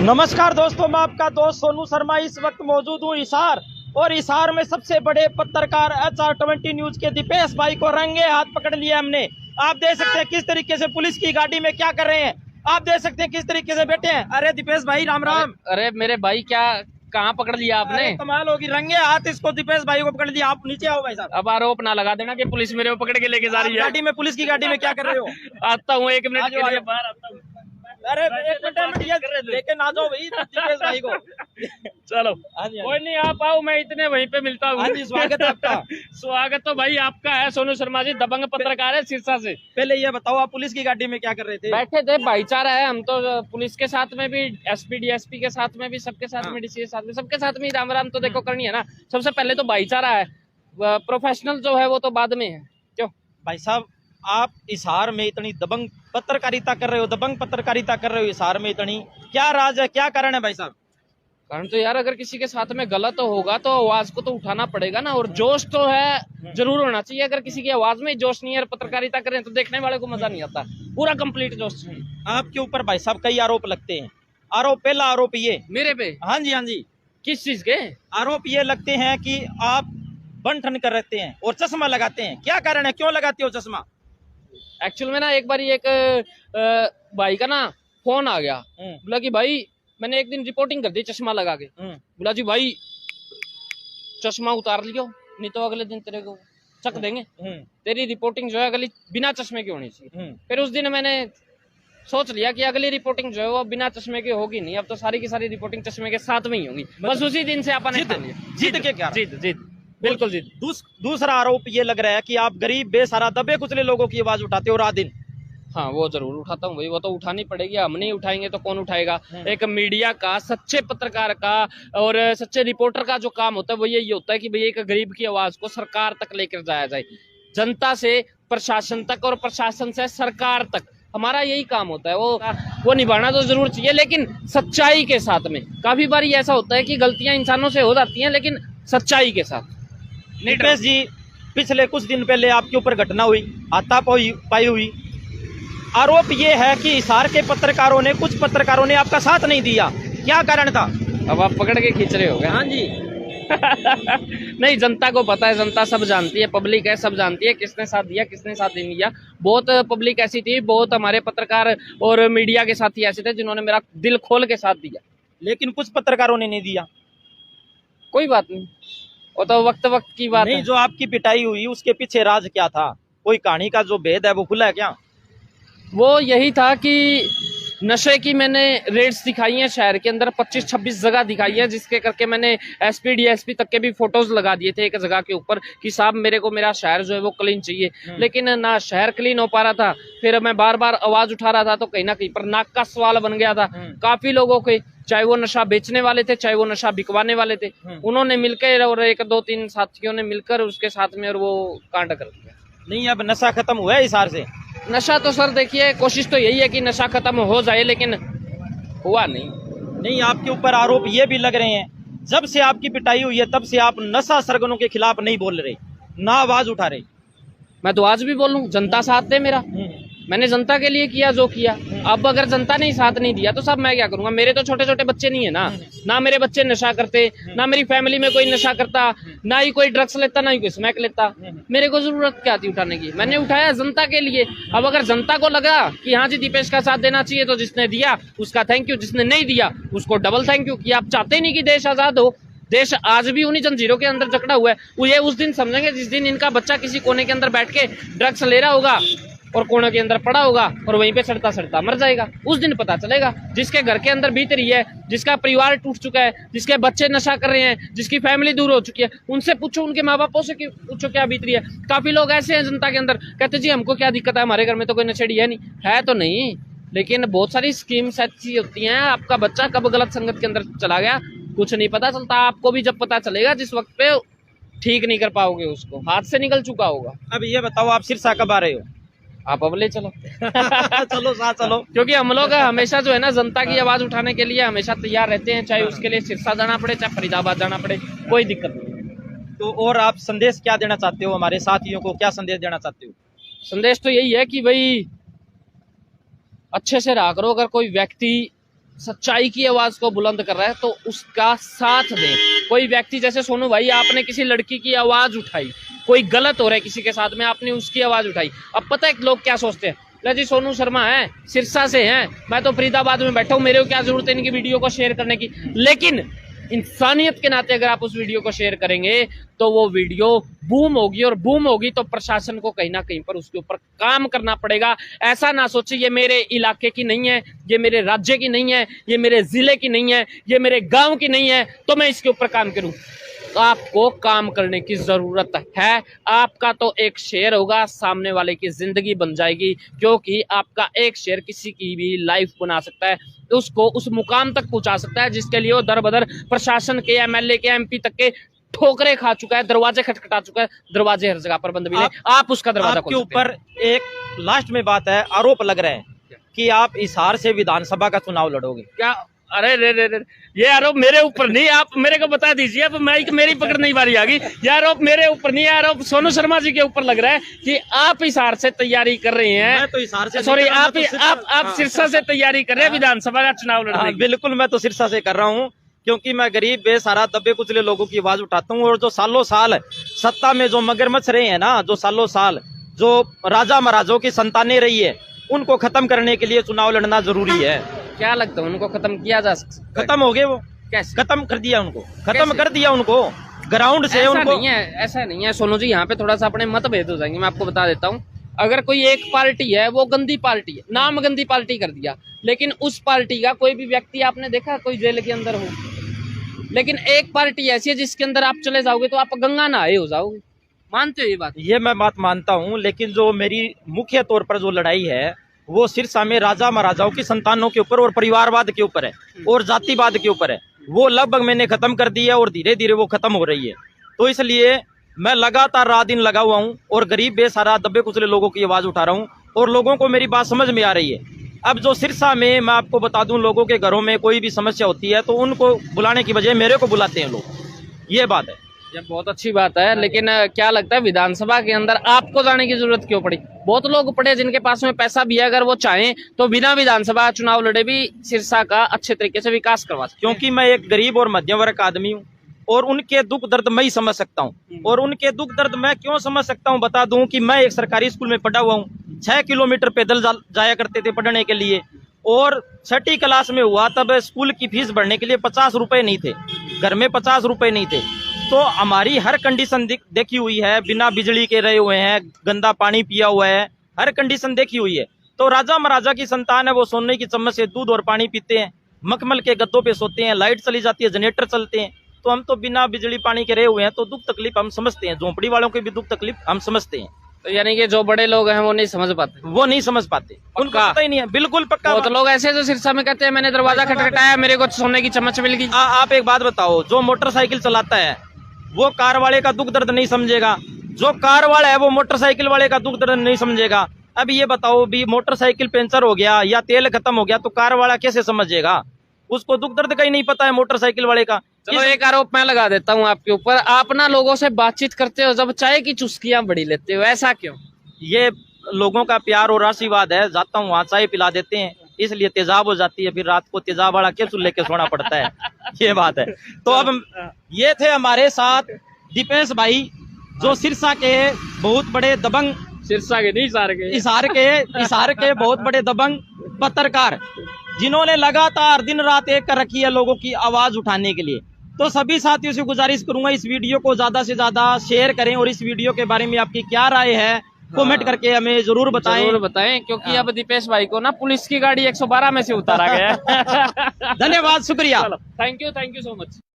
नमस्कार दोस्तों, मैं आपका दोस्त सोनू शर्मा इस वक्त मौजूद हूँ हिसार। और हिसार में सबसे बड़े पत्रकार HR20 न्यूज के दीपेश भाई को रंगे हाथ पकड़ लिया हमने। आप देख सकते हैं किस तरीके से पुलिस की गाड़ी में क्या कर रहे हैं। आप देख सकते हैं किस तरीके से बैठे हैं। अरे दीपेश भाई राम राम। अरे मेरे भाई, क्या कहाँ पकड़ लिया आपने? कमाल होगी, रंगे हाथ इसको दीपेश भाई को पकड़ लिया। आप नीचे आओ भाई साहब। अब आरोप ना लगा देना कि पुलिस मेरे को पकड़ के लेके जा रही है। गाड़ी में, पुलिस की गाड़ी में क्या कर रहे हो? आता हूँ, 1 मिनट के लिए बाहर आता हूँ। अरे 1 मिनट लेके ना जाओ भाई दीपेश भाई को। चलो कोई नहीं, आप आओ, मैं इतने वहीं पे मिलता हूँ। स्वागत है आपका। स्वागत तो भाई आपका है सोनू शर्मा जी, दबंग पत्रकार है सिरसा से। पहले ये बताओ, आप पुलिस की गाड़ी में क्या कर रहे थे? बैठे थे, भाईचारा है। हम तो पुलिस के साथ में भी, SP DSP के साथ में भी, सबके साथ में, DC के साथ में, सबके साथ में राम राम तो देखो करनी है ना। सबसे पहले तो भाईचारा है, प्रोफेशनल जो है वो तो बाद में है। क्यों भाई साहब, आप हिसार में इतनी दबंग पत्रकारिता कर रहे हो, दबंग पत्रकारिता कर रहे हो हिसार में इतनी, क्या राज है, क्या कारण है भाई साहब? कारण तो यार, अगर किसी के साथ में गलत होगा तो आवाज को तो उठाना पड़ेगा ना। और जोश तो है जरूर होना चाहिए। अगर किसी की आवाज में जोश नहीं है, पत्रकारिता करें तो देखने वाले को मजा नहीं आता। पूरा कंप्लीट जोश चाहिए। आपके ऊपर भाई साहब कई आरोप लगते हैं। पहला आरोप ये मेरे पे? हाँ जी हाँ जी। किस चीज के आरोप ये लगते हैं कि आप बन ठन कर रहते हैं और चश्मा लगाते हैं। क्या कारण है, क्यों लगाते हो चश्मा? एक्चुअल में ना, एक बार एक भाई का ना फोन आ गया। बोला कि भाई, मैंने एक दिन रिपोर्टिंग कर दी चश्मा लगा के। बोला जी भाई, चश्मा उतार लियो, नहीं तो अगले दिन तेरे को चक देंगे। तेरी रिपोर्टिंग जो है अगली बिना चश्मे की होनी चाहिए। फिर उस दिन मैंने सोच लिया कि अगली रिपोर्टिंग जो है वो बिना चश्मे की होगी नहीं। अब तो सारी की सारी रिपोर्टिंग चश्मे के साथ में ही होगी। बस उसी दिन से अपन जीत के क्या? जीत बिल्कुल जीत। दूसरा आरोप ये लग रहा है कि आप गरीब बेसहारा दबे कुचले लोगों की आवाज उठाते हो रात दिन। हाँ, वो जरूर उठाता हूँ भाई, वो तो उठानी पड़ेगी। हम नहीं उठाएंगे तो कौन उठाएगा? एक मीडिया का, सच्चे पत्रकार का और सच्चे रिपोर्टर का जो काम होता है वो यही होता है कि भाई एक गरीब की आवाज को सरकार तक लेकर जाया जाए। जनता से प्रशासन तक और प्रशासन से सरकार तक, हमारा यही काम होता है। वो निभाना तो जरूर चाहिए, लेकिन सच्चाई के साथ में। काफी बार ऐसा होता है कि गलतियां इंसानों से हो जाती हैं, लेकिन सच्चाई के साथ। दीपेश जी, पिछले कुछ दिन पहले आपके ऊपर घटना हुई, हाथापाई हुई। आरोप ये है कि हिसार के पत्रकारों ने, कुछ पत्रकारों ने आपका साथ नहीं दिया। क्या कारण था? अब आप पकड़ के खींच रहे हो क्या? हाँ जी। नहीं, जनता को पता है, जनता सब जानती है, पब्लिक है, सब जानती है किसने साथ दिया, किसने साथ नहीं दिया। बहुत पब्लिक ऐसी थी, बहुत हमारे पत्रकार और मीडिया के साथी ऐसे थे जिन्होंने मेरा दिल खोल के साथ दिया। लेकिन कुछ पत्रकारों ने नहीं दिया। कोई बात नहीं, वो तो वक्त की बात नहीं, है। जो आपकी पिटाई हुई उसके पीछे राज क्या था? कोई कहानी का जो भेद है वो खुला है क्या? वो यही था कि नशे की मैंने रेड्स दिखाई हैं शहर के अंदर, 25-26 जगह दिखाई है, जिसके करके मैंने SP DSP तक के भी फोटोज लगा दिए थे एक जगह के ऊपर कि साहब मेरे को मेरा शहर जो है वो क्लीन चाहिए। लेकिन ना शहर क्लीन हो पा रहा था। फिर मैं बार बार आवाज उठा रहा था तो कहीं ना कहीं पर नाक का सवाल बन गया था। काफी लोगों के, चाहे वो नशा बेचने वाले थे, चाहे वो नशा बिकवाने वाले थे, उन्होंने मिलकर और 1-2-3 साथियों ने मिलकर उसके साथ में और वो कांड कर दिया। नहीं, अब नशा खत्म हुआ है हिसार से? नशा तो सर देखिए, कोशिश तो यही है कि नशा खत्म हो जाए, लेकिन हुआ नहीं। आपके ऊपर आरोप ये भी लग रहे हैं, जब से आपकी पिटाई हुई है तब से आप नशा सरगनों के खिलाफ नहीं बोल रहे, ना आवाज उठा रहे। मैं तो आज भी बोलूं, जनता साथ दे मेरा। मैंने जनता के लिए किया जो किया। अब अगर जनता ने साथ नहीं दिया तो सब मैं क्या करूंगा? मेरे तो छोटे छोटे बच्चे नहीं है ना मेरे बच्चे नशा करते, ना मेरी फैमिली में कोई नशा करता, ना ही कोई ड्रग्स लेता, ना ही कोई स्मैक लेता। मेरे को जरूरत क्या थी उठाने की? मैंने उठाया जनता के लिए। अब अगर जनता को लगा कि हाँ जी दीपेश का साथ देना चाहिए, तो जिसने दिया उसका थैंक यू, जिसने नहीं दिया उसको डबल थैंक यू। कि आप चाहते नहीं कि देश आजाद हो। देश आज भी उन्हीं जंजीरों के अंदर जकड़ा हुआ है। वो ये उस दिन समझेंगे जिस दिन इनका बच्चा किसी कोने के अंदर बैठ के ड्रग्स ले रहा होगा और कोने के अंदर पड़ा होगा और वहीं पे सड़ता सड़ता मर जाएगा। उस दिन पता चलेगा। जिसके घर के अंदर बीत रही है, जिसका परिवार टूट चुका है, जिसके बच्चे नशा कर रहे हैं, जिसकी फैमिली दूर हो चुकी है, उनसे पूछो, उनके माँ बापों से पूछो क्या बीत रही है। काफी लोग ऐसे हैं जनता के अंदर, कहते जी हमको क्या दिक्कत है, हमारे घर में तो कोई नशेड़ी है नहीं। है तो नहीं, लेकिन बहुत सारी स्कीम्स ऐसी होती हैं। आपका बच्चा कब गलत संगत के अंदर चला गया कुछ नहीं पता चलता। आपको भी जब पता चलेगा जिस वक्त पे ठीक नहीं कर पाओगे, उसको हाथ से निकल चुका होगा। अब ये बताओ, आप सिरसा कब आ रहे हो? आप अब ले चलो। चलो साथ चलो, क्योंकि हम लोग हमेशा जो है ना जनता की आवाज उठाने के लिए हमेशा तैयार रहते हैं, चाहे उसके लिए सिरसा जाना पड़े, चाहे फरीदाबाद जाना पड़े, कोई दिक्कत नहीं। तो और आप संदेश क्या देना चाहते हो? हमारे साथियों को क्या संदेश देना चाहते हो? संदेश तो यही है कि भाई अच्छे से रहा करो। अगर कोई व्यक्ति सच्चाई की आवाज को बुलंद कर रहा है तो उसका साथ दें। कोई व्यक्ति जैसे सोनू भाई, आपने किसी लड़की की आवाज उठाई, कोई गलत हो रहा है किसी के साथ में, आपने उसकी आवाज उठाई। अब पता है लोग क्या सोचते हैं, ले जी सोनू शर्मा है, सिरसा से हैं, मैं तो फरीदाबाद में बैठा हूँ, मेरे को क्या जरूरत है इनकी वीडियो को शेयर करने की। लेकिन इंसानियत के नाते अगर आप उस वीडियो को शेयर करेंगे तो वो वीडियो बूम होगी, और बूम होगी तो प्रशासन को कहीं ना कहीं पर उसके ऊपर काम करना पड़ेगा। ऐसा ना सोचे ये मेरे इलाके की नहीं है, ये मेरे राज्य की नहीं है, ये मेरे जिले की नहीं है, ये मेरे गांव की नहीं है तो मैं इसके ऊपर काम करूं। आपको काम करने की जरूरत है। आपका तो एक शेयर होगा, सामने वाले की जिंदगी बन जाएगी, क्योंकि आपका एक शेयर किसी की भी लाइफ बना सकता है, उसको उस मुकाम तक पहुंचा सकता है जिसके लिए वो दर बदर प्रशासन के, एमएलए के, एमपी तक के ठोकरे खा चुका है, दरवाजे खटखटा चुका है। दरवाजे हर जगह पर बंद मिले, आप उसका दरवाजा आपके ऊपर एक लास्ट में बात है, आरोप लग रहे हैं कि आप हिसार से विधानसभा का चुनाव लड़ोगे। क्या? अरे रे, ये आरोप मेरे ऊपर नहीं, आप मेरे को बता दीजिए। अब मेरी पकड़ नहीं बारी आ गई। ये आरोप मेरे ऊपर नहीं, आरोप सोनू शर्मा जी के ऊपर लग रहा है कि आप हिसार से तैयारी कर रहे हैं। मैं तो हिसार से, सॉरी, आप सिरसा से तैयारी कर रहे हैं विधानसभा का चुनाव लड़ने की। बिल्कुल, मैं तो सिरसा से कर रहा हूँ, क्योंकि मैं गरीब बेसहारा दबे कुचले लोगों की आवाज उठाता हूँ। और जो सालों साल सत्ता में जो मगरमच्छ रहे हैं ना, जो सालों साल जो राजा महाराजों की संतानें रही है, उनको खत्म करने के लिए चुनाव लड़ना जरूरी है। क्या लगता है उनको खत्म किया जा सकता है? खत्म हो गए वो, कैसे खत्म कर दिया उनको, खत्म कर दिया उनको ग्राउंड से। उनको नहीं है, ऐसा नहीं है सोनू जी, यहाँ पे थोड़ा सा अपने मतभेद हो जाएंगे। मैं आपको बता देता हूँ, अगर कोई एक पार्टी है वो गंदी पार्टी है, नाम गंदी पार्टी कर दिया, लेकिन उस पार्टी का कोई भी व्यक्ति आपने देखा कोई जेल के अंदर हो, लेकिन एक पार्टी ऐसी है जिसके अंदर आप चले जाओगे तो आप गंगा नहाए हो जाओगे। मानते हो ये बात? ये मैं बात मानता हूँ, लेकिन जो मेरी मुख्य तौर पर जो लड़ाई है वो सिरसा में राजा महाराजाओं की संतानों के ऊपर और परिवारवाद के ऊपर है और जातिवाद के ऊपर है। वो लगभग मैंने खत्म कर दी है और धीरे धीरे वो खत्म हो रही है। तो इसलिए मैं लगातार रात दिन लगा हुआ हूँ और गरीब बेसहारा दबे कुचले लोगों की आवाज उठा रहा हूँ, और लोगों को मेरी बात समझ में आ रही है। अब जो सिरसा में, मैं आपको बता दूं, लोगों के घरों में कोई भी समस्या होती है तो उनको बुलाने की बजाय मेरे को बुलाते हैं लोग। ये बात है। ये बहुत अच्छी बात है, लेकिन क्या लगता है विधानसभा के अंदर आपको जाने की जरूरत क्यों पड़ी? बहुत लोग पड़े जिनके पास में पैसा भी है, अगर वो चाहें तो बिना विधानसभा चुनाव लड़े भी सिरसा का अच्छे तरीके से विकास करवा सकते। क्योंकि मैं एक गरीब और मध्यम वर्ग का आदमी हूँ और उनके दुख दर्द मैं ही समझ सकता हूँ। और उनके दुख दर्द मैं क्यों समझ सकता हूँ बता दूं कि मैं एक सरकारी स्कूल में पढ़ा हुआ हूँ। 6 किलोमीटर पैदल जाया करते थे पढ़ने के लिए, और 6ठी क्लास में हुआ तब स्कूल की फीस भरने के लिए 50 रुपए नहीं थे, घर में 50 रुपए नहीं थे। तो हमारी हर कंडीशन देखी हुई है, बिना बिजली के रहे हुए हैं, गंदा पानी पिया हुआ है, हर कंडीशन देखी हुई है। तो राजा महाराजा की संतान है, वो सोने की चम्मच से दूध और पानी पीते हैं, मखमल के गद्दों पे सोते हैं, लाइट चली जाती है, जनरेटर चलते हैं। तो हम तो बिना बिजली पानी के रहे हुए हैं, तो दुख तकलीफ हम समझते हैं, झोंपड़ी वालों की भी दुख तकलीफ हम समझते हैं। तो यानी कि जो बड़े लोग हैं वो नहीं समझ पाते, वो नहीं समझ पाते, उनको पता ही नहीं है। बिल्कुल पक्का। बहुत लोग ऐसे जो सिरसा में कहते हैं मैंने दरवाजा खटखटाया, मेरे को सोने की चम्मच मिल गई। आप एक बात बताओ, जो मोटरसाइकिल चलाता है वो कार वाले का दुख दर्द नहीं समझेगा, जो कार वाला है वो मोटरसाइकिल वाले का दुख दर्द नहीं समझेगा। अब ये बताओ, भी मोटरसाइकिल पंचर हो गया या तेल खत्म हो गया तो कार वाला कैसे समझेगा? उसको दुख दर्द का ही नहीं पता है मोटरसाइकिल वाले का। चलो एक आरोप मैं लगा देता हूँ आपके ऊपर, आप ना लोगों से बातचीत करते हो जब चाय की चुस्कियां बड़ी लेते हो, ऐसा क्यों? ये लोगों का प्यार और आशीर्वाद है, जाता हूँ वहाँ चाय पिला देते हैं, इसलिए तेजाब हो जाती है, फिर रात को तेजाब वाला कैप्सूल लेके सोना पड़ता है। ये बात है। तो अब ये थे हमारे साथ दीपेश भाई, जो सिरसा के बहुत बड़े दबंग, सिरसा के नहीं हिसार के बहुत बड़े दबंग पत्रकार, जिन्होंने लगातार दिन रात एक कर रखी है लोगों की आवाज उठाने के लिए। तो सभी साथियों से गुजारिश करूंगा, इस वीडियो को ज्यादा से ज्यादा शेयर करें, और इस वीडियो के बारे में आपकी क्या राय है कमेंट करके हमें जरूर बताएं, क्योंकि अब दीपेश भाई को ना पुलिस की गाड़ी 112 में से उतारा गया है। धन्यवाद, शुक्रिया, थैंक यू सो मच।